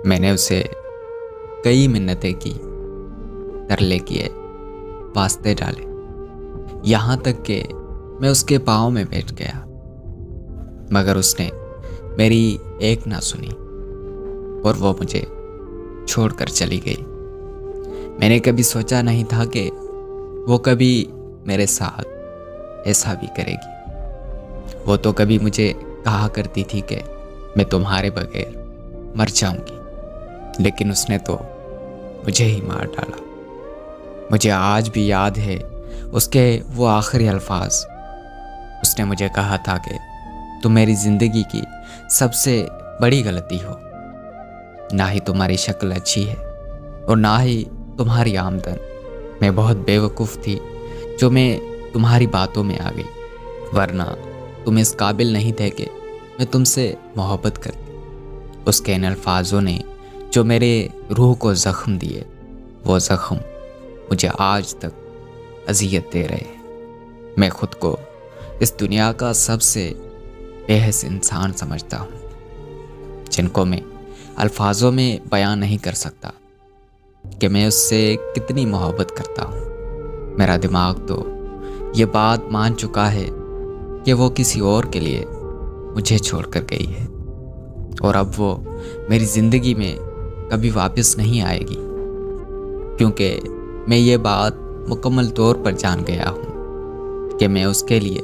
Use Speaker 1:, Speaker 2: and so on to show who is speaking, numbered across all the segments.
Speaker 1: میں نے اسے کئی منتیں کی، ترلے کیے، واسطے ڈالے، یہاں تک کہ میں اس کے پاؤں میں بیٹھ گیا، مگر اس نے میری ایک نہ سنی اور وہ مجھے چھوڑ کر چلی گئی۔ میں نے کبھی سوچا نہیں تھا کہ وہ کبھی میرے ساتھ ایسا بھی کرے گی۔ وہ تو کبھی مجھے کہا کرتی تھی کہ میں تمہارے بغیر مر جاؤں گی، لیکن اس نے تو مجھے ہی مار ڈالا۔ مجھے آج بھی یاد ہے اس کے وہ آخری الفاظ۔ اس نے مجھے کہا تھا کہ تم میری زندگی کی سب سے بڑی غلطی ہو، نہ ہی تمہاری شکل اچھی ہے اور نہ ہی تمہاری آمدن۔ میں بہت بے وقوف تھی جو میں تمہاری باتوں میں آ گئی، ورنہ تم اس قابل نہیں تھے کہ میں تم سے محبت کرتی۔ اس کے ان الفاظوں نے جو میرے روح کو زخم دیے، وہ زخم مجھے آج تک اذیت دے رہے ہیں۔ میں خود کو اس دنیا کا سب سے بے حس انسان سمجھتا ہوں، جن کو میں الفاظوں میں بیان نہیں کر سکتا کہ میں اس سے کتنی محبت کرتا ہوں۔ میرا دماغ تو یہ بات مان چکا ہے کہ وہ کسی اور کے لیے مجھے چھوڑ کر گئی ہے، اور اب وہ میری زندگی میں کبھی واپس نہیں آئے گی، کیونکہ میں یہ بات مکمل طور پر جان گیا ہوں کہ میں اس کے لیے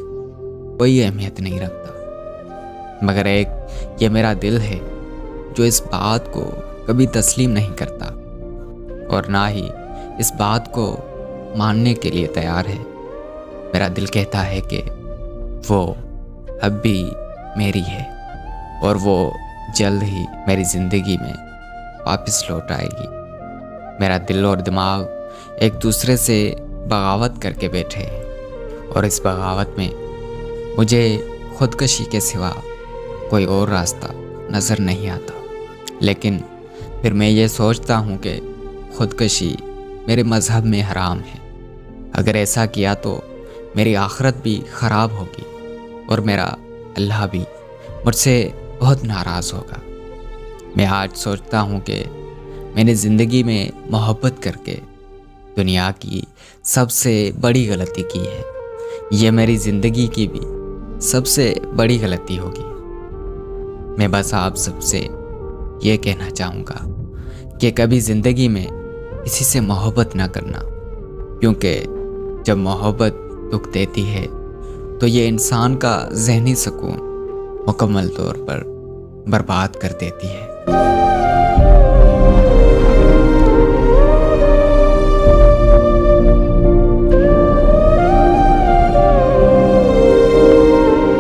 Speaker 1: کوئی اہمیت نہیں رکھتا۔ مگر ایک یہ میرا دل ہے جو اس بات کو کبھی تسلیم نہیں کرتا، اور نہ ہی اس بات کو ماننے کے لیے تیار ہے۔ میرا دل کہتا ہے کہ وہ اب بھی میری ہے، اور وہ جلد ہی میری زندگی میں واپس لوٹ آئے گی۔ میرا دل اور دماغ ایک دوسرے سے بغاوت کر کے بیٹھے ہیں، اور اس بغاوت میں مجھے خودکشی کے سوا کوئی اور راستہ نظر نہیں آتا۔ لیکن پھر میں یہ سوچتا ہوں کہ خودکشی میرے مذہب میں حرام ہے۔ اگر ایسا کیا تو میری آخرت بھی خراب ہوگی، اور میرا اللہ بھی مجھ سے بہت ناراض ہوگا۔ میں آج سوچتا ہوں کہ میں نے زندگی میں محبت کر کے دنیا کی سب سے بڑی غلطی کی ہے۔ یہ میری زندگی کی بھی سب سے بڑی غلطی ہوگی۔ میں بس آپ سب سے یہ کہنا چاہوں گا کہ کبھی زندگی میں کسی سے محبت نہ کرنا، کیونکہ جب محبت دکھ دیتی ہے تو یہ انسان کا ذہنی سکون مکمل طور پر برباد کر دیتی ہے۔